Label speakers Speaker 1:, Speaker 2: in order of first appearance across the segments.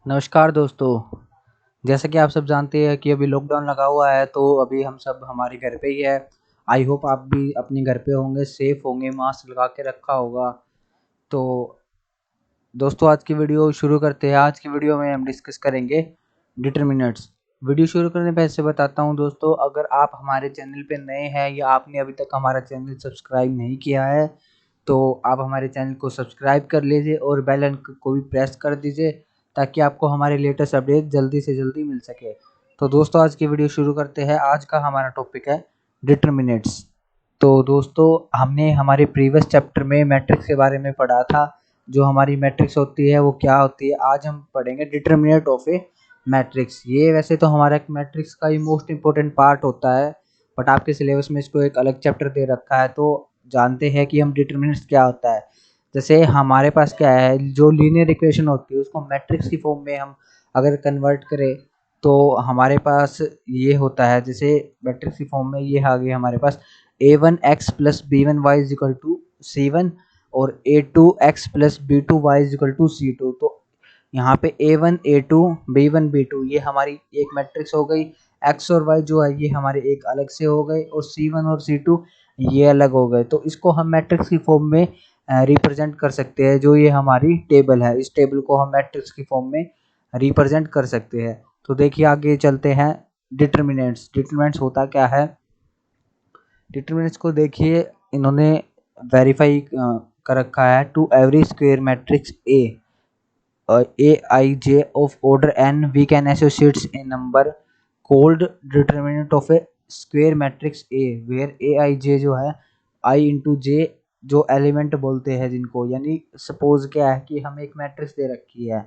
Speaker 1: नमस्कार दोस्तों। जैसा कि आप सब जानते हैं कि अभी लॉकडाउन लगा हुआ है, तो अभी हम सब हमारे घर पे ही है। आई होप आप भी अपने घर पे होंगे, सेफ होंगे, मास्क लगा के रखा होगा। तो दोस्तों, आज की वीडियो शुरू करते हैं। आज की वीडियो में हम डिस्कस करेंगे डिटर्मिनेंट्स। वीडियो शुरू करने पहले से बताता हूं दोस्तों, अगर आप हमारे चैनल पे नए हैं या आपने अभी तक हमारा चैनल सब्सक्राइब नहीं किया है, तो आप हमारे चैनल को सब्सक्राइब कर लीजिए और बेल आइकन को भी प्रेस कर दीजिए, ताकि आपको हमारे लेटेस्ट अपडेट जल्दी से जल्दी मिल सके। तो दोस्तों, आज की वीडियो शुरू करते हैं। आज का हमारा टॉपिक है डिटर्मिनेंट्स। तो दोस्तों, हमने हमारे प्रीवियस चैप्टर में मैट्रिक्स के बारे में पढ़ा था। जो हमारी मैट्रिक्स होती है वो क्या होती है, आज हम पढ़ेंगे डिटर्मिनेंट ऑफ ए मैट्रिक्स। ये वैसे तो हमारा एक मैट्रिक्स का ही मोस्ट इंपॉर्टेंट पार्ट होता है, बट आपके सिलेबस में इसको एक अलग चैप्टर दे रखा है। तो जानते हैं कि हम डिटर्मिनेंट्स क्या होता है। जैसे हमारे पास क्या है, जो लीनियर इक्वेशन होती है उसको मैट्रिक्स की फॉर्म में हम अगर कन्वर्ट करें, तो हमारे पास ये होता है। जैसे मैट्रिक्स की फॉर्म में ये आ गई हमारे पास a1x plus b1y is equal to c1 और a2x plus b2y is equal to c2। तो यहाँ पे a1 a2 b1 b2 ये हमारी एक मैट्रिक्स हो गई। x और y जो है ये हमारे एक अलग से हो गए, और c1 और c2 ये अलग हो गए। तो इसको हम मैट्रिक्स की फॉर्म में रिप्रेजेंट कर सकते हैं। जो ये हमारी टेबल है, इस टेबल को हम मैट्रिक्स की फॉर्म में रिप्रेजेंट कर सकते हैं। तो देखिए, आगे चलते हैं। डिटर्मिनेंट्स डिटर्मिनेंट्स होता क्या है। डिटर्मिनेंट्स को देखिए, इन्होंने वेरीफाई कर रखा है। To every square matrix A I J of order N we can associates a number called determinant of a square matrix A, where A I J जो है आई इंटू जे जो एलिमेंट बोलते हैं जिनको, यानी सपोज क्या है कि हमें एक मैट्रिक्स दे रखी है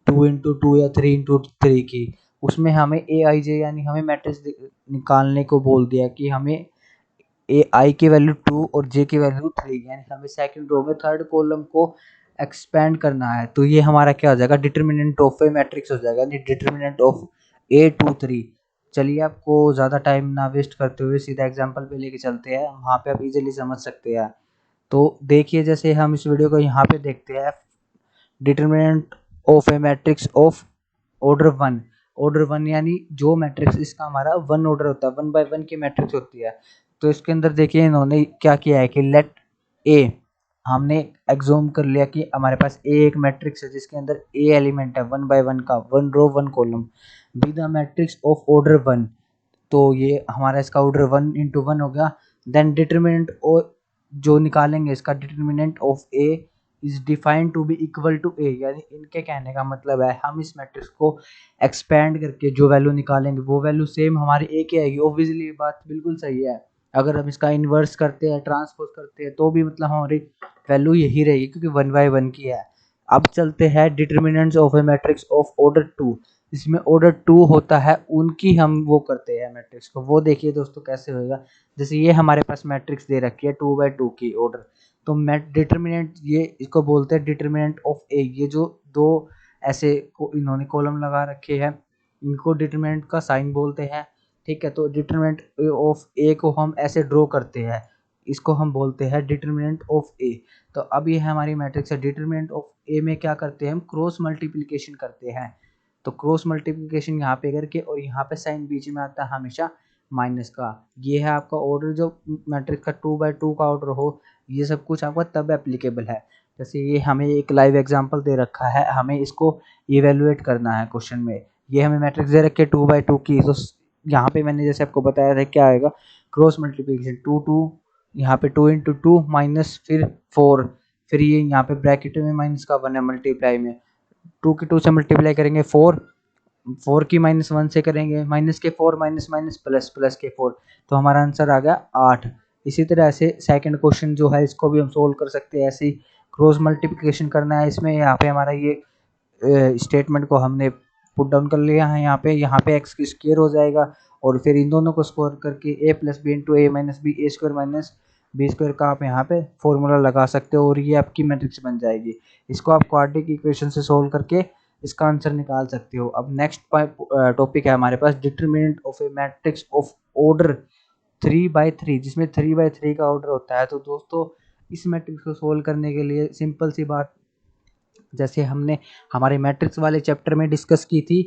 Speaker 1: 2 इंटू 2 या 3 इंटू 3 की। उसमें हमें ए आई जे यानी हमें मैट्रिक्स निकालने को बोल दिया कि हमें ए आई की वैल्यू 2 और जे की वैल्यू 3, यानी हमें सेकंड रो में थर्ड कॉलम को एक्सपेंड करना है। तो ये हमारा क्या हो जाएगा, डिटर्मिनेंट ऑफ ए मैट्रिक्स हो जाएगा, यानी डिटर्मिनेंट ऑफ A23। चलिए, आपको ज़्यादा टाइम ना वेस्ट करते हुए सीधा एग्जांपल पे लेके चलते हैं, वहाँ पे आप इजीली समझ सकते हैं। तो देखिए, जैसे हम इस वीडियो को यहाँ पे देखते हैं, determinant of a matrix of order 1 यानी जो मैट्रिक्स इसका हमारा 1 ऑर्डर होता है, 1 बाय 1 की मैट्रिक्स होती है। तो इसके अंदर देखिए इन्होंने क्या किया है कि लेट ए, हमने एग्जूम कर लिया कि हमारे पास ए एक मैट्रिक्स है जिसके अंदर ए एलिमेंट है 1 बाय 1 का, 1 रो 1 column, be the matrix of order 1। तो ये हमारा इसका ऑर्डर 1 इंटू 1 हो गया। देन डिटर्मिनेंट ओ जो निकालेंगे, इसका determinant of A is defined to be equal to A, यानी इनके कहने का मतलब है हम इस मैट्रिक्स को एक्सपेंड करके जो वैल्यू निकालेंगे वो वैल्यू सेम हमारी ए की आएगी। ऑब्वियसली ये बात बिल्कुल सही है। अगर हम इसका इन्वर्स करते हैं, ट्रांसपोज करते हैं, तो भी मतलब हमारी वैल्यू यही रहेगी, क्योंकि 1 बाय 1 की है। अब चलते हैं determinants of a matrix of order 2। इसमें ऑर्डर 2 होता है, उनकी हम वो करते हैं मैट्रिक्स को। वो देखिए दोस्तों कैसे होगा। जैसे ये हमारे पास मैट्रिक्स दे रखी है 2 बाय 2 की ऑर्डर, तो मैट डिटर्मिनेंट ये इसको बोलते हैं डिटर्मिनेंट ऑफ ए। ये जो दो ऐसे इन्होंने कॉलम लगा रखे हैं, इनको डिटर्मिनेंट का साइन बोलते हैं। ठीक है, तो डिटर्मिनेंट ऑफ ए को हम ऐसे ड्रॉ करते हैं, इसको हम बोलते हैं डिटर्मिनेंट ऑफ ए। तो अब ये हमारी मैट्रिक्स है। डिटर्मिनेंट ऑफ ए में क्या करते हैं, हम क्रॉस मल्टीप्लिकेशन करते हैं। तो क्रॉस मल्टीप्लिकेशन यहाँ पे करके, और यहाँ पे साइन बीच में आता है हमेशा माइनस का। ये है आपका ऑर्डर, जो मैट्रिक्स का 2 बाय 2 का ऑर्डर हो, ये सब कुछ आपका तब एप्लीकेबल है। जैसे ये हमें एक लाइव एग्जांपल दे रखा है, हमें इसको इवेलुएट करना है क्वेश्चन में। ये हमें मैट्रिक्स दे रखे 2 बाय 2 की, तो यहाँ पे मैंने जैसे आपको बताया था क्या आएगा, क्रॉस मल्टीप्लिकेशन 2 2, यहाँ पे 2 इंटू 2 माइनस फिर 4, फिर ये यहाँ पे ब्रैकेट में माइनस का 1 है, मल्टीप्लाई में 2 की 2 से मल्टीप्लाई करेंगे 4, 4 की -1 से करेंगे माइनस के 4, माइनस माइनस प्लस, प्लस के 4, तो हमारा आंसर आ गया 8। इसी तरह से सेकंड क्वेश्चन जो है इसको भी हम सोल्व कर सकते हैं। ऐसे ही क्रॉस मल्टीप्लिकेशन करना है इसमें। यहाँ पे हमारा ये स्टेटमेंट को हमने पुट डाउन कर लिया है, यहाँ पे एक्स की स्क्वायर हो जाएगा, और फिर इन दोनों को स्क्वायर करके ए प्लस बी इंटू ए माइनस बी, ए स्क्वायर माइनस बी स्क्वायर का आप यहाँ पे फॉर्मूला लगा सकते हो, और ये आपकी मैट्रिक्स बन जाएगी। इसको आप क्वाड्रेटिक इक्वेशन से सोल्व करके इसका आंसर निकाल सकते हो। अब नेक्स्ट टॉपिक है हमारे पास determinant of a matrix of order 3 by 3, जिसमें 3 बाय 3 का ऑर्डर होता है। तो दोस्तों, इस मैट्रिक्स को सोल्व करने के लिए सिंपल सी बात जैसे हमने हमारे मैट्रिक्स वाले चैप्टर में डिस्कस की थी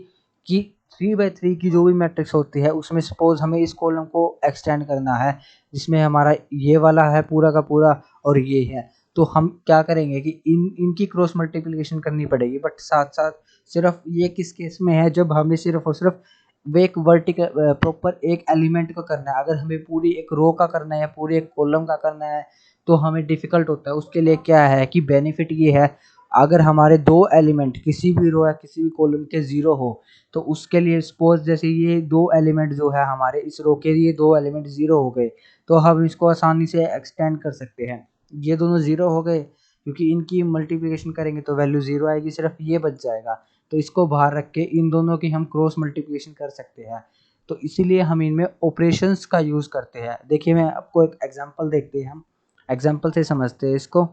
Speaker 1: कि 3/3 की जो भी मैट्रिक्स होती है उसमें सपोज हमें इस कॉलम को एक्सटेंड करना है जिसमें हमारा ये वाला है पूरा का पूरा और ये है, तो हम क्या करेंगे कि इनकी क्रॉस मल्टीप्लिकेशन करनी पड़ेगी। बट साथ साथ सिर्फ ये किस केस में है, जब हमें सिर्फ और सिर्फ वो एक वर्टिकल प्रॉपर एक एलिमेंट को करना है। अगर हमें पूरी एक रो का करना है या पूरे एक कॉलम का करना है तो हमें डिफिकल्ट होता है। उसके लिए क्या है कि बेनिफिट ये है, अगर हमारे दो एलिमेंट किसी भी रो या किसी भी कॉलम के जीरो हो तो उसके लिए सपोज जैसे ये दो एलिमेंट जो है हमारे इस रो के, ये दो एलिमेंट जीरो हो गए तो हम इसको आसानी से एक्सटेंड कर सकते हैं। ये दोनों जीरो हो गए क्योंकि इनकी मल्टीप्लिकेशन करेंगे तो वैल्यू जीरो आएगी, सिर्फ ये बच जाएगा। तो इसको बाहर रख के इन दोनों की हम क्रॉस मल्टीप्लिकेशन कर सकते हैं। तो इसीलिए हम इनमें ऑपरेशंस का यूज़ करते हैं। देखिए मैं आपको एक एग्जांपल देखते हैं, हम एग्जांपल से समझते हैं इसको।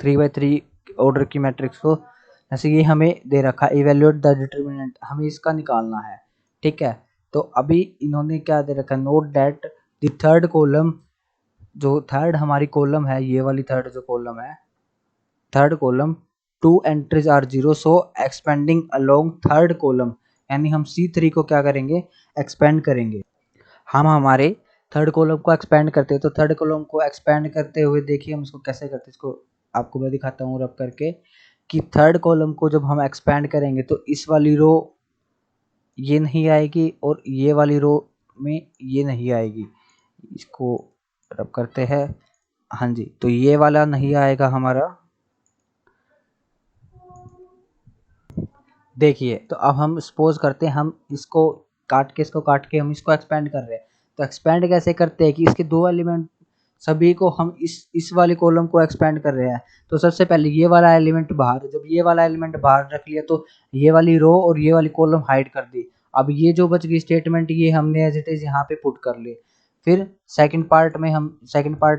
Speaker 1: 3/3 ऑर्डर की मैट्रिक्स को, जैसे ये हमें दे रखा है इवेल्युएट द डिटर्मिनेंट, हमें इसका निकालना है। ठीक है, तो अभी इन्होंने क्या दे रखा है, note that the third column, जो थर्ड हमारी कॉलम है, ये वाली थर्ड जो कॉलम है, third column 2 entries are zero, so expanding along third column, यानी हम C3 को क्या करेंगे, एक्सपेंड करेंगे। हम हमारे थर्ड कॉलम को एक्सपेंड करते हैं, तो थर्ड कॉलम को एक्सपेंड करते हुए देखिए हम इसको कैसे करते हैं, इसको आपको मैं दिखाता हूँ रब करके कि थर्ड कॉलम को जब हम एक्सपेंड करेंगे तो इस वाली रो ये नहीं आएगी और ये वाली रो में ये नहीं आएगी। इसको रब करते हैं, हाँ जी, तो ये वाला नहीं आएगा हमारा। देखिए तो अब हम सपोज करते हैं हम इसको काट के हम इसको एक्सपेंड कर रहे हैं। तो एक्सपेंड कैसे करते हैं कि इसके दो एलिमेंट सभी को हम इस वाले कॉलम को एक्सपेंड कर रहे हैं। तो सबसे पहले ये वाला एलिमेंट बाहर, जब ये वाला एलिमेंट बाहर रख लिया तो ये वाली रो और ये वाली कॉलम हाइड कर दी। अब ये जो बच गई स्टेटमेंट ये हमने एज इट इज यहाँ पे पुट कर ली। फिर सेकंड पार्ट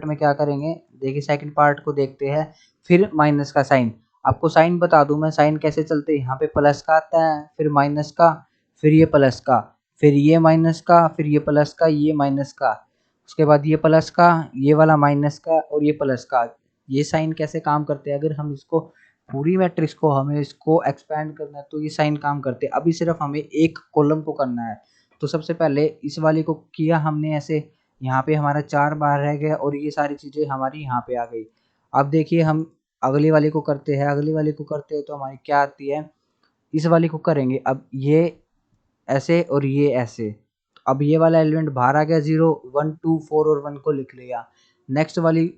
Speaker 1: में क्या करेंगे, देखिए सेकंड पार्ट को देखते हैं। फिर माइनस का साइन, आपको साइन बता दूं मैं, साइन कैसे चलते हैं, यहाँ पे प्लस का आता है, फिर माइनस का, फिर ये प्लस का, फिर ये माइनस का, फिर ये प्लस का, ये माइनस का, उसके बाद ये प्लस का, ये वाला माइनस का और ये प्लस का। ये साइन कैसे काम करते हैं, अगर हम इसको पूरी मैट्रिक्स को हमें इसको एक्सपेंड करना है तो ये साइन काम करते हैं। अभी सिर्फ हमें एक कॉलम को करना है, तो सबसे पहले इस वाले को किया हमने ऐसे, यहाँ पे हमारा 4 बार रह गया और ये सारी चीज़ें हमारी यहाँ पे आ गई। अब देखिए हम अगली वाली को करते हैं, अगली वाली को करते हैं तो हमारी क्या आती है, इस वाली को करेंगे। अब ये ऐसे और ये ऐसे, अब ये वाला एलिमेंट बाहर आ गया 0 1 2 4 और 1 को लिख लिया। नेक्स्ट वाली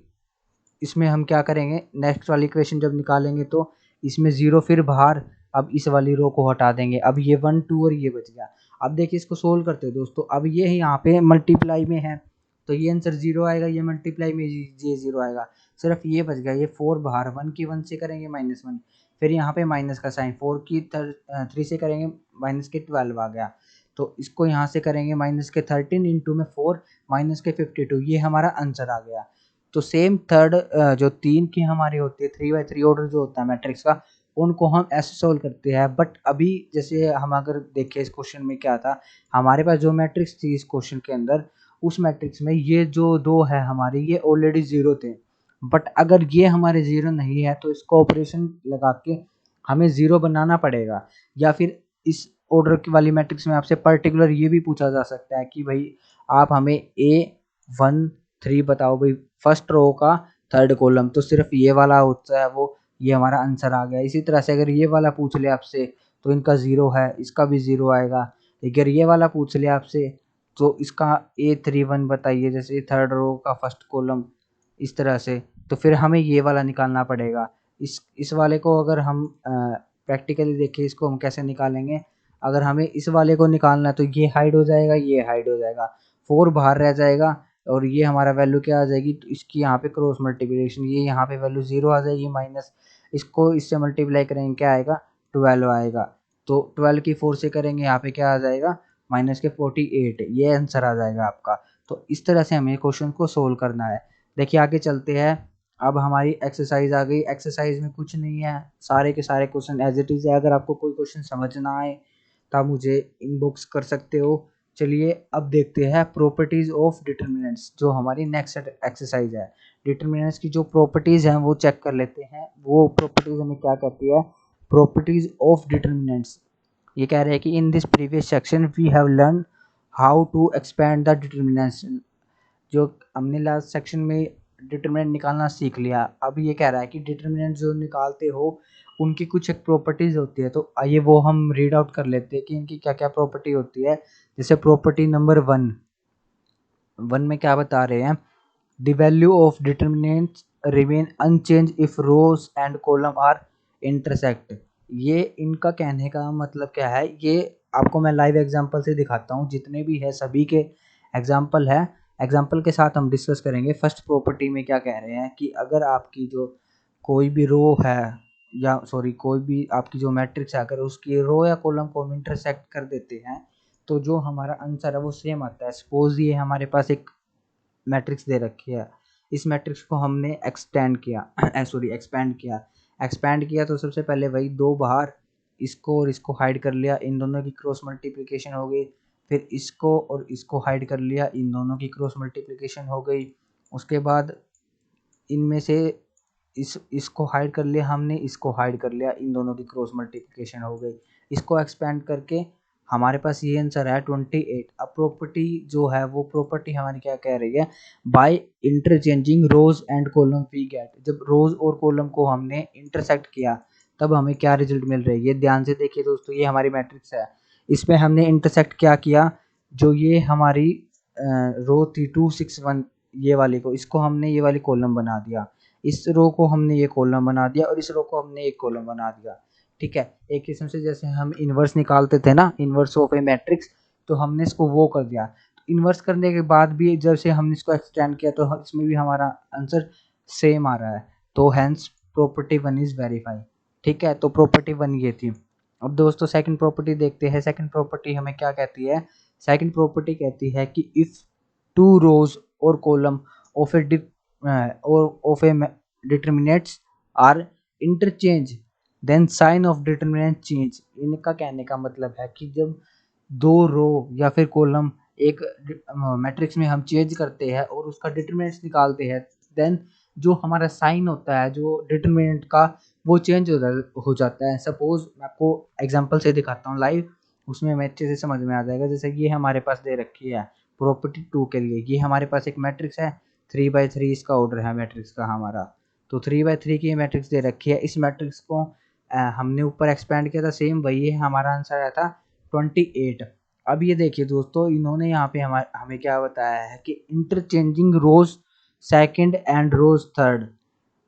Speaker 1: इसमें हम क्या करेंगे, नेक्स्ट वाली इक्वेशन जब निकालेंगे तो इसमें 0 फिर बाहर, अब इस वाली रो को हटा देंगे, अब ये 1 2 और ये बच गया। अब देखिए इसको सोल्व करते हैं दोस्तों, अब ये यहाँ पे मल्टीप्लाई में है तो ये आंसर 0 आएगा, ये मल्टीप्लाई में ये 0 आएगा, सिर्फ ये बच गया, ये 4 बाहर, 1 की 1 से करेंगे -1, फिर यहाँ पे माइनस का साइन, 4 की 3 से करेंगे माइनस के 12 आ गया, तो इसको यहाँ से करेंगे माइनस के 13 इंटू में 4 माइनस के 52, ये हमारा आंसर आ गया। तो सेम थर्ड जो 3 की हमारी होती है 3/3 ऑर्डर जो होता है मैट्रिक्स का, उनको हम ऐसे सोल्व करते हैं। बट अभी जैसे हम अगर देखें इस क्वेश्चन में क्या था, हमारे पास जो मैट्रिक्स थी इस क्वेश्चन के अंदर, उस मैट्रिक्स में ये जो दो है हमारे ये ऑलरेडी जीरो थे। बट अगर ये हमारे जीरो नहीं है तो इसको ऑपरेशन लगा के हमें जीरो बनाना पड़ेगा, या फिर इस ऑर्डर की वाली मैट्रिक्स में आपसे पर्टिकुलर ये भी पूछा जा सकता है कि भाई आप हमें A13 बताओ भाई, फर्स्ट रो का थर्ड कॉलम, तो सिर्फ ये वाला होता है वो, ये हमारा आंसर आ गया। इसी तरह से अगर ये वाला पूछ ले आपसे तो इनका जीरो है, इसका भी जीरो आएगा। अगर ये वाला पूछ ले आपसे तो इसका A31 बताइए, जैसे थर्ड रो का फर्स्ट कॉलम, इस तरह से, तो फिर हमें ये वाला निकालना पड़ेगा। इस वाले को अगर हम प्रैक्टिकली देखें इसको हम कैसे निकालेंगे, अगर हमें इस वाले को निकालना है तो ये हाइड हो जाएगा, ये हाइड हो जाएगा, 4 बाहर रह जाएगा और ये हमारा वैल्यू क्या आ जाएगी, तो इसकी यहाँ पे क्रॉस मल्टीप्लिकेशन, ये यहाँ पे वैल्यू 0 आ जाएगी, माइनस इसको इससे मल्टीप्लाई करेंगे क्या आएगा, 12 आएगा। तो 12 की 4 से करेंगे यहाँ पे क्या आ जाएगा, माइनस के 48, ये आंसर आ जाएगा आपका। तो इस तरह से हमें क्वेश्चन को सोल्व करना है। देखिए आगे चलते हैं, अब हमारी एक्सरसाइज आ गई। एक्सरसाइज में कुछ नहीं है, सारे के सारे क्वेश्चन एज इट इज़ है। अगर आपको कोई क्वेश्चन समझ ना आए तो आप मुझे इनबॉक्स कर सकते हो, चलिए अब देखते हैं प्रॉपर्टीज ऑफ डिटर्मिनेंट्स, जो हमारी नेक्स्ट एक्सरसाइज है। डिटर्मिनेंट्स की जो प्रॉपर्टीज हैं वो चेक कर लेते हैं। वो प्रॉपर्टीज हमें क्या कहती है, प्रॉपर्टीज ऑफ डिटर्मिनेंट्स। ये कह रहे हैं कि in this previous section we have learn how to expand the determinants. जो हमने लास्ट सेक्शन में डिटर्मिनेंट निकालना सीख लिया, अब ये कह रहा है कि डिटर्मिनेंट जो निकालते हो उनकी कुछ एक प्रॉपर्टीज होती है। तो आइए वो हम रीड आउट कर लेते हैं कि इनकी क्या क्या प्रॉपर्टी होती है। जैसे प्रॉपर्टी नंबर 1 में क्या बता रहे हैं, the value of determinant remain unchange if rows and column are intersect. ये इनका कहने का मतलब क्या है, ये आपको मैं लाइव एग्जांपल से दिखाता हूँ। जितने भी है सभी के एग्जांपल है, एग्जांपल के साथ हम डिस्कस करेंगे। फर्स्ट प्रॉपर्टी में क्या कह रहे हैं कि अगर आपकी जो कोई भी रो है, या सॉरी कोई भी आपकी जो मैट्रिक्स है, अगर उसकी रो या कॉलम को हम इंटरसेक्ट कर देते हैं तो जो हमारा आंसर है वो सेम आता है। सपोज ये हमारे पास एक मैट्रिक्स दे रखी है, इस मैट्रिक्स को हमने एक्सपेंड किया तो सबसे पहले वही दो बाहर, इसको और इसको हाइड कर लिया, इन दोनों की क्रॉस मल्टीप्लिकेशन हो गई। फिर इसको और इसको हाइड कर लिया, इन दोनों की क्रॉस मल्टीप्लिकेशन हो गई। उसके बाद इनमें से इसको हाइड कर लिया हमने, इसको हाइड कर लिया, इन दोनों की क्रॉस मल्टीप्लिकेशन हो गई। इसको एक्सपेंड करके हमारे पास ये आंसर है 28। अब प्रॉपर्टी जो है वो प्रॉपर्टी हमारी क्या कह रही है, by interchanging rows and column we get. जब रोज और कॉलम को हमने इंटरसेक्ट किया तब हमें क्या रिजल्ट मिल रही है, ये ध्यान से देखिए दोस्तों। ये हमारी मैट्रिक्स है, इसमें हमने इंटरसेक्ट क्या किया, जो ये हमारी रो थी 261, ये वाली को, इसको हमने ये वाली कॉलम बना दिया, इस रो को हमने ये कॉलम बना दिया और इस रो को हमने एक कॉलम बना दिया। ठीक है, एक किस्म से जैसे हम इन्वर्स निकालते थे ना, इन्वर्स ऑफ ए मैट्रिक्स, तो हमने इसको वो कर दिया। तो इन्वर्स करने के बाद भी जब से हमने इसको एक्सटेंड किया तो इसमें भी हमारा आंसर सेम आ रहा है। तो हैंस प्रॉपर्टी 1 इज वेरीफाई। ठीक है, तो प्रॉपर्टी 1 ये थी। अब दोस्तों सेकंड प्रॉपर्टी देखते हैं। सेकंड प्रॉपर्टी हमें क्या कहती है, सेकंड प्रॉपर्टी कहती है कि इफ टू रोज और column of A of a determinants are interchange then sign of determinant change। इनका कहने का मतलब है कि जब दो रो या फिर कॉलम एक मैट्रिक्स में हम चेंज करते हैं और उसका डिटरमिनेंट्स निकालते हैं, देन जो हमारा साइन होता है जो डिटरमिनेंट का वो चेंज हो जाता है। सपोज मैं आपको एग्जांपल से दिखाता हूँ लाइव, उसमें हमें अच्छे से समझ में आ जाएगा। जैसे ये हमारे पास दे रखी है प्रॉपर्टी 2 के लिए, ये हमारे पास एक मैट्रिक्स है 3/3 इसका ऑर्डर है मैट्रिक्स का हमारा। तो 3/3 की मैट्रिक्स दे रखी है, इस मैट्रिक्स को हमने ऊपर एक्सपेंड किया था, सेम वही है, हमारा आंसर आया था 28। अब ये देखिए दोस्तों, इन्होंने यहाँ पे हमें क्या बताया है कि interchanging rows second and rows third.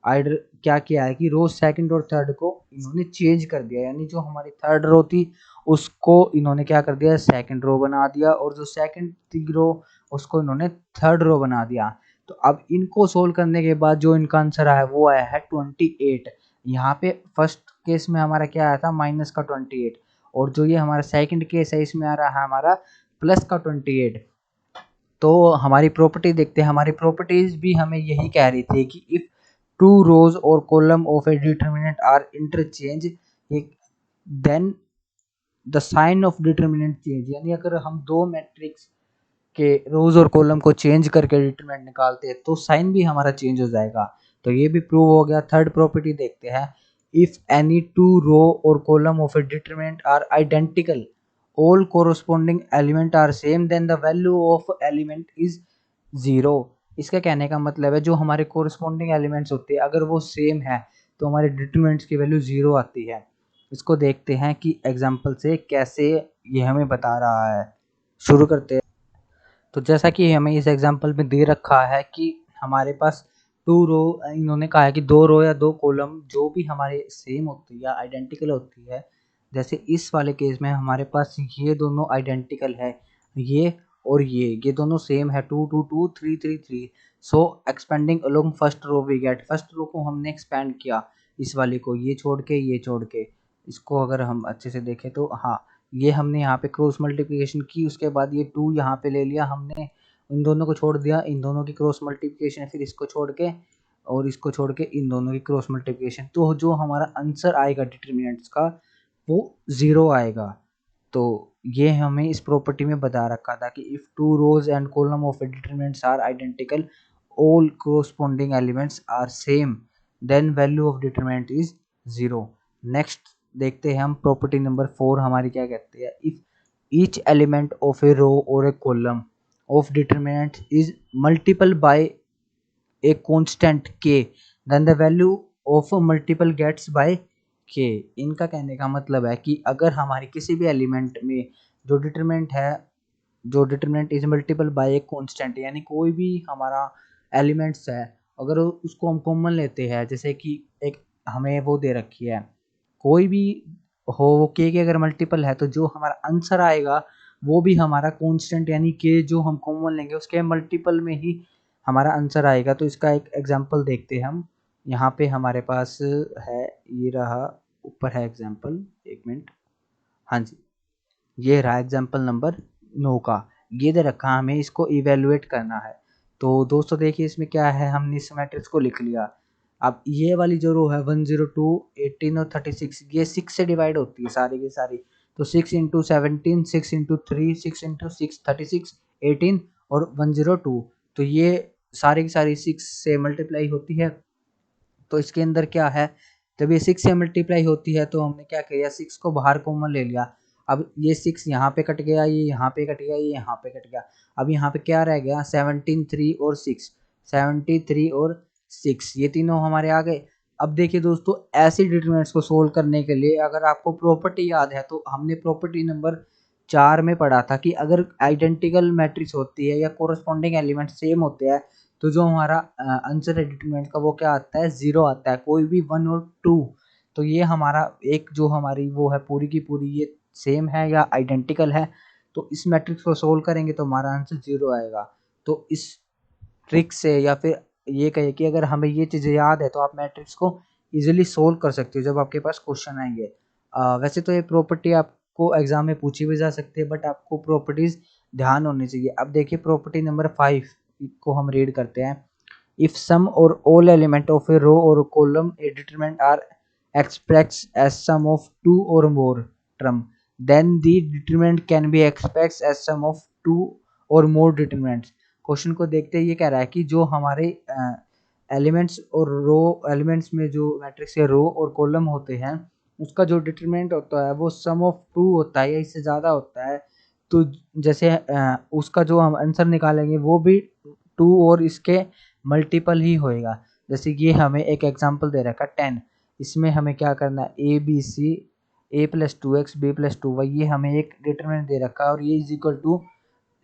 Speaker 1: आइडर क्या किया है कि रोज सेकंड और थर्ड को इन्होंने चेंज कर दिया, यानी जो हमारी थर्ड रो थी उसको इन्होंने क्या कर दिया, सेकंड रो बना दिया, और जो सेकंड थी रो उसको इन्होंने थर्ड रो बना दिया। तो अब इनको सोल्व करने के बाद जो इनका आंसर आया वो आया है 28। यहाँ पे फर्स्ट केस में हमारा क्या आया था, माइनस का 28, और जो ये हमारा सेकंड केस है इसमें आ रहा है हमारा प्लस का 28। तो हमारी प्रॉपर्टी देखते हैं, हमारी प्रॉपर्टीज भी हमें यही कह रही थी कि इफ टू रोज और column of a determinant are interchange then the sign of determinant change. यानी अगर हम दो मैट्रिक्स के रोज और कॉलम को चेंज करके डिटरमिनेंट निकालते हैं तो साइन भी हमारा चेंज हो जाएगा। तो ये भी प्रूव हो गया। थर्ड प्रॉपर्टी देखते हैं, इफ एनी टू रो और column of a determinant are identical all corresponding element are same then the value of element is 0। इसका कहने का मतलब है जो हमारे corresponding elements होते हैं अगर वो सेम है तो हमारे डिटरमिनेंट्स की वैल्यू 0 आती है। इसको देखते हैं कि एग्जांपल से कैसे ये हमें बता रहा है। शुरू करते हैं। तो जैसा कि हमें इस एग्जांपल में दे रखा है कि हमारे पास टू रो, इन्होंने कहा है कि दो रो या दो कॉलम जो भी हमारे सेम होती है या आइडेंटिकल होती है, जैसे इस वाले केस में हमारे पास ये दोनों आइडेंटिकल है, ये और ये दोनों सेम है 2 2 2 3 3 3। So expanding along first row we get, first row को हमने एक्सपेंड किया, इस वाले को ये छोड़ के इसको अगर हम अच्छे से देखें तो हाँ, ये हमने यहाँ पे क्रॉस मल्टीप्लिकेशन की, उसके बाद ये 2 यहाँ पे ले लिया हमने, इन दोनों को छोड़ दिया, इन दोनों की क्रॉस मल्टीप्लिकेशन, फिर इसको छोड़ के और इसको छोड़ के इन दोनों की क्रॉस मल्टीप्लिकेशन। तो जो हमारा आंसर आएगा डिटरमिनेंट्स का वो 0 आएगा। तो ये हमें इस प्रॉपर्टी में बता रखा था कि if two rows and column of a determinants are identical, all corresponding elements are same, then value of determinant is 0। Next देखते हैं हम प्रॉपर्टी नंबर 4 हमारी क्या कहती है। If each element of a row और a column of determinant is multiple by a constant k, then the value of a multiple gets by k। इनका कहने का मतलब है कि अगर हमारी किसी भी एलिमेंट में जो डिटरमिनेंट है, जो डिटरमिनेंट इज मल्टीपल बाय एक कांस्टेंट, यानी कोई भी हमारा एलिमेंट्स है अगर उसको हम कॉमन लेते हैं, जैसे कि एक हमें वो दे रखी है कोई भी हो, वो के अगर मल्टीपल है तो जो हमारा आंसर आएगा वो भी हमारा कांस्टेंट यानी के जो हम कॉमन लेंगे उसके मल्टीपल में ही हमारा आंसर आएगा। तो इसका एक एग्जांपल देखते हैं हम। यहाँ पे हमारे पास है, ये रहा, ऊपर है एग्जांपल, एक मिनट, हाँ जी, ये रहा एग्जांपल नंबर 9 का। ये दे रखा, हमें इसको इवेलुएट करना है। तो दोस्तों देखिए इसमें क्या है, हमने इस मैट्रिक्स को लिख लिया। अब ये वाली जो रो है 102, 18 और 36, ये 6 से डिवाइड होती है सारी की सारी। तो 6 इंटू 17, 6 इंटू 3, 6 इंटू 6, 36, 18 और 102। तो ये सारी की सारी 6 से मल्टीप्लाई होती है। तो इसके अंदर क्या है, जब ये 6 से मल्टीप्लाई होती है तो हमने क्या किया, 6 को बाहर कॉमन ले लिया। अब ये 6 यहाँ पे कट गया, ये यहाँ पे कट गया, ये यहाँ पे कट गया। अब यहाँ पे क्या रह गया, 17, 3 और 6, 73 और 6, ये तीनों हमारे आ गए। अब देखिए दोस्तों, ऐसी डिटरमिनेंट्स को सोल्व करने के लिए अगर आपको प्रॉपर्टी याद है तो हमने प्रॉपर्टी नंबर 4 में पढ़ा था कि अगर आइडेंटिकल मैट्रिक्स होती है या कोरस्पॉन्डिंग एलिमेंट सेम होते हैं तो जो हमारा आंसर है डिटरमिनेंट का वो क्या आता है, 0 आता है, कोई भी 1 और 2। तो ये हमारा एक जो हमारी वो है पूरी की पूरी ये सेम है या आइडेंटिकल है। तो इस मैट्रिक्स को सोल्व करेंगे तो हमारा आंसर 0 आएगा। तो इस ट्रिक से या फिर ये कहे कि अगर हमें ये चीज़ें याद है तो आप मैट्रिक्स को इजीली सोल्व कर सकते हो जब आपके पास क्वेश्चन आएंगे। वैसे तो ये प्रॉपर्टी आपको एग्जाम में पूछी भी जा सकती है, बट आपको प्रॉपर्टीज ध्यान होनी चाहिए। अब देखिए प्रॉपर्टी नंबर 5 को हम रीड करते हैं। इफ सम और all element of a row और column a determinant are expressed as sum of two or more term, then the determinant can be expressed as sum of two or more determinants। Question को देखते ही ये कह रहा है कि जो हमारे एलिमेंट्स और रो, एलिमेंट्स में जो मैट्रिक्स के रो और कॉलम होते हैं उसका जो डिटरमिनेंट होता है वो सम ऑफ टू होता है या इससे ज़्यादा होता है। तो जैसे उसका जो हम आंसर निकालेंगे वो भी 2 और इसके मल्टीपल ही होएगा। जैसे ये हमें एक एग्जांपल दे रखा है 10, इसमें हमें क्या करना है, A B C, A plus 2x B plus 2y, ये हमें एक डिटरमिनेंट दे रखा है और ये इज इक्वल टू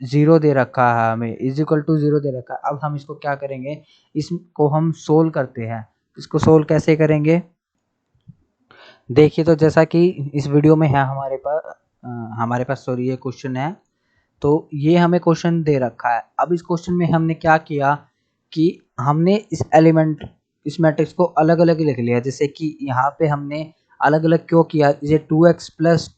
Speaker 1: 0 दे रखा है, हमें इज इक्वल टू 0 दे रखा है। अब हम इसको क्या करेंगे, इसको हम सोल्व करते हैं। इसको सोल्व कैसे करेंगे, देखिए तो जैसा कि इस वीडियो में है हमारे पास सॉरी ये क्वेश्चन है। तो ये हमें क्वेश्चन दे रखा है। अब इस क्वेश्चन में हमने क्या किया कि हमने इस एलिमेंट, इस मैट्रिक्स को अलग अलग लिख लिया। जैसे कि यहाँ पे हमने अलग अलग क्यों किया, जैसे 2x प्लस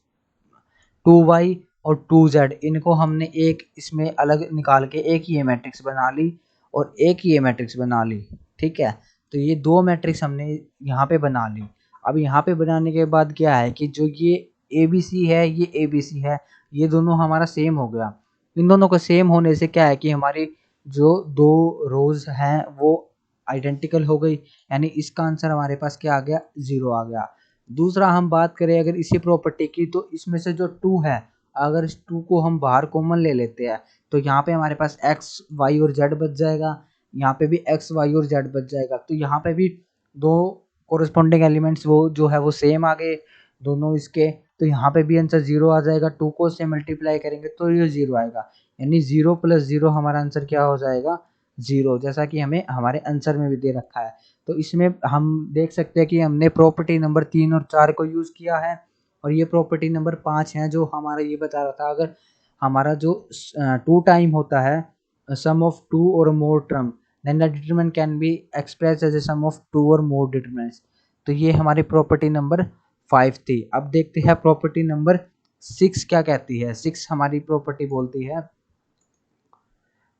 Speaker 1: 2y और 2z, इनको हमने एक इसमें अलग निकाल के एक ही ये मैट्रिक्स बना ली और एक ही ये मैट्रिक्स बना ली। ठीक है, तो ये दो मैट्रिक्स हमने यहाँ पे बना ली। अब यहाँ पे बनाने के बाद क्या है कि जो ये ABC है, ये ABC है, ये दोनों हमारा सेम हो गया। इन दोनों को सेम होने से क्या है कि हमारी जो दो रोज हैं वो आइडेंटिकल हो गई, यानी इसका आंसर हमारे पास क्या आ गया, 0 आ गया। दूसरा हम बात करें अगर इसी प्रॉपर्टी की, तो इसमें से जो 2 है, अगर इस 2 को हम बाहर कॉमन ले लेते हैं तो यहाँ पे हमारे पास x y और z बच जाएगा, यहाँ पे भी x y और z बच जाएगा। तो यहाँ पे भी दो कोरिस्पॉन्डिंग एलिमेंट्स वो जो है वो सेम आ गए दोनों इसके। तो यहाँ पे भी आंसर 0 आ जाएगा, 2 को से मल्टीप्लाई करेंगे तो ये 0 आएगा, यानी 0 प्लस 0 हमारा आंसर क्या हो जाएगा, 0, जैसा कि हमें हमारे आंसर में भी दे रखा है। तो इसमें हम देख सकते हैं कि हमने प्रॉपर्टी नंबर 3 और 4 को यूज़ किया है और ये प्रॉपर्टी नंबर 5 है जो हमारा ये बता रहा था अगर हमारा जो 2 टाइम होता है सम ऑफ 2 और more term, then the determinant can be express as a sum of 2 और मोर डिटरमिनेंट्स। तो ये हमारी प्रॉपर्टी नंबर 5 थी। अब देखते हैं प्रॉपर्टी नंबर 6 क्या कहती है। 6 हमारी प्रॉपर्टी बोलती है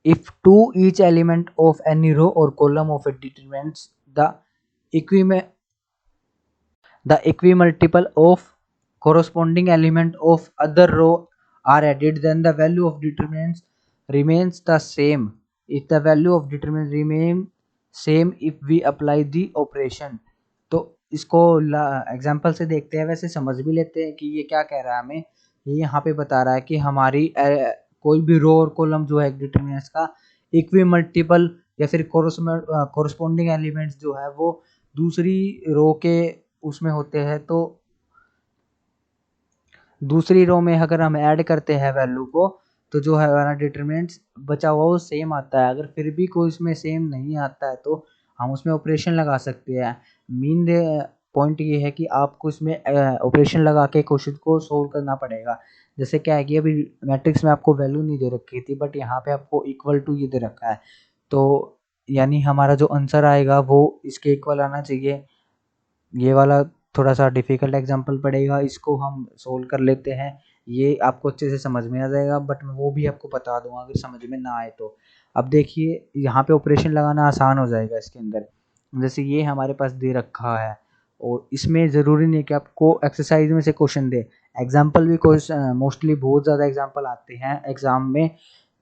Speaker 1: if two each element of any row or column of it determines equi the equimultiple of corresponding element of other row are added, then the value of determinants remains the same. If the value of determinant remain same if we apply the operation. तो इसको example से देखते हैं, वैसे समझ भी लेते हैं कि ये क्या कह रहा है हमें। ये यहाँ पे बता रहा है कि हमारी कोई भी रो और कॉलम जो है डिटरमिनेंट्स का इक्वी मल्टीपल या फिर कोरस्पोंडिंग एलिमेंट्स जो है वो दूसरी रो के उसमें होते हैं, तो दूसरी रो में अगर हम ऐड करते हैं वैल्यू को तो जो है हमारा डिटरमिनेंट्स बचा हुआ वो सेम आता है। अगर फिर भी कोई इसमें सेम नहीं आता है तो हम उसमें ऑपरेशन लगा सकते हैं। मेन पॉइंट ये है कि आपको इसमें ऑपरेशन लगा के क्वेश्चन को सोल्व करना पड़ेगा। जैसे क्या है कि अभी मैट्रिक्स में आपको वैल्यू नहीं दे रखी थी, बट यहाँ पे आपको इक्वल टू ये दे रखा है, तो यानी हमारा जो आंसर आएगा वो इसके इक्वल आना चाहिए। ये वाला थोड़ा सा डिफिकल्ट एग्जांपल पड़ेगा, इसको हम सोल्व कर लेते हैं। ये आपको अच्छे से समझ में आ जाएगा, बट मैं वो भी आपको बता दूंगा अगर समझ में ना आए तो। अब देखिए यहाँ पे ऑपरेशन लगाना आसान हो जाएगा इसके अंदर। जैसे ये हमारे पास दे रखा है और इसमें ज़रूरी नहीं कि आपको एक्सरसाइज में से क्वेश्चन दे, एग्जाम्पल भी क्वेश्चन मोस्टली बहुत ज़्यादा एग्जाम्पल आते हैं एग्ज़ाम में।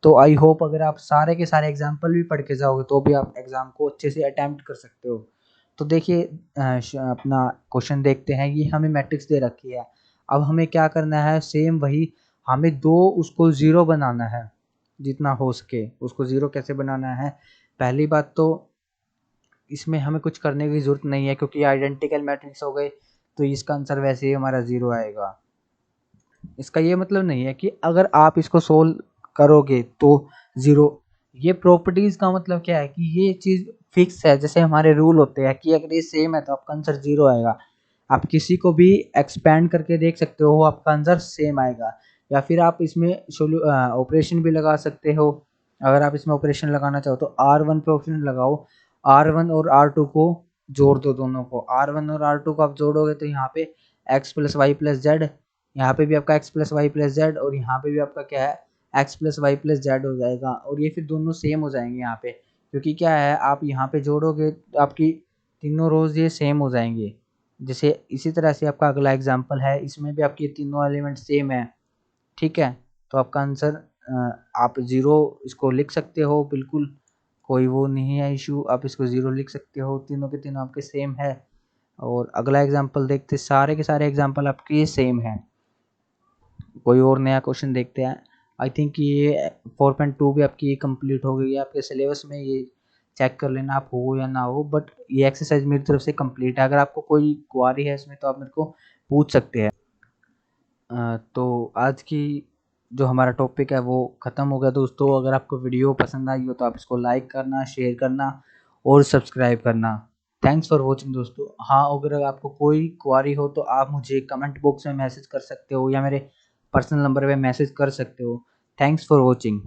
Speaker 1: तो आई होप अगर आप सारे के सारे एग्जाम्पल भी पढ़ के जाओगे तो भी आप एग्ज़ाम को अच्छे से अटैम्प्ट कर सकते हो। तो देखिए अपना क्वेश्चन देखते हैं। ये हमें मैट्रिक्स दे रखी है, अब हमें क्या करना है, सेम वही हमें दो उसको ज़ीरो बनाना है, जितना हो सके उसको ज़ीरो कैसे बनाना है। पहली बात तो इसमें हमें कुछ करने की ज़रूरत नहीं है क्योंकि आइडेंटिकल मैट्रिक्स हो गए, तो इसका आंसर वैसे ही हमारा ज़ीरो आएगा। इसका ये मतलब नहीं है कि अगर आप इसको सोल्व करोगे तो ज़ीरो। ये प्रॉपर्टीज़ का मतलब क्या है कि ये चीज़ फिक्स है। जैसे हमारे रूल होते हैं कि अगर ये सेम है तो आपका आंसर ज़ीरो आएगा। आप किसी को भी एक्सपेंड करके देख सकते हो, आपका आंसर सेम आएगा। या फिर आप इसमें ऑपरेशन भी लगा सकते हो। अगर आप इसमें ऑपरेशन लगाना चाहो तो R1 पे ऑप्शन लगाओ, R1 और R2 को जोड़ दो, दोनों को R1 और R2 को आप जोड़ोगे तो यहाँ पे x plus y plus z, यहाँ पे भी आपका x plus y plus z और यहाँ पे भी आपका क्या है x plus y plus z हो जाएगा। और ये फिर दोनों सेम हो जाएंगे यहाँ पे, क्योंकि क्या है आप यहाँ पे जोड़ोगे तो आपकी तीनों रोज ये सेम हो जाएंगे। जैसे इसी तरह से आपका अगला एग्जाम्पल है, इसमें भी आपके तीनों एलिमेंट सेम है, ठीक है। तो आपका आंसर आप ज़ीरो इसको लिख सकते हो, बिल्कुल कोई वो नहीं है इशू, आप इसको ज़ीरो लिख सकते हो, तीनों के तीनों आपके सेम है। और अगला एग्जाम्पल देखते, सारे के सारे एग्जाम्पल आपके सेम हैं। कोई और नया क्वेश्चन देखते हैं। आई थिंक ये 4.2 भी आपकी कंप्लीट हो गई है, आपके सिलेबस में ये चेक कर लेना आप हो या ना हो, बट ये एक्सरसाइज मेरी तरफ से कंप्लीट है। अगर आपको कोई क्वारी है इसमें तो आप मेरे को पूछ सकते हैं। तो आज की जो हमारा टॉपिक है वो ख़त्म हो गया दोस्तों। अगर आपको वीडियो पसंद आई हो तो आप इसको लाइक करना, शेयर करना और सब्सक्राइब करना। थैंक्स फॉर वॉचिंग दोस्तों। हाँ, अगर आपको कोई क्वारी हो तो आप मुझे कमेंट बॉक्स में मैसेज कर सकते हो या मेरे पर्सनल नंबर पे मैसेज कर सकते हो। Thanks for watching.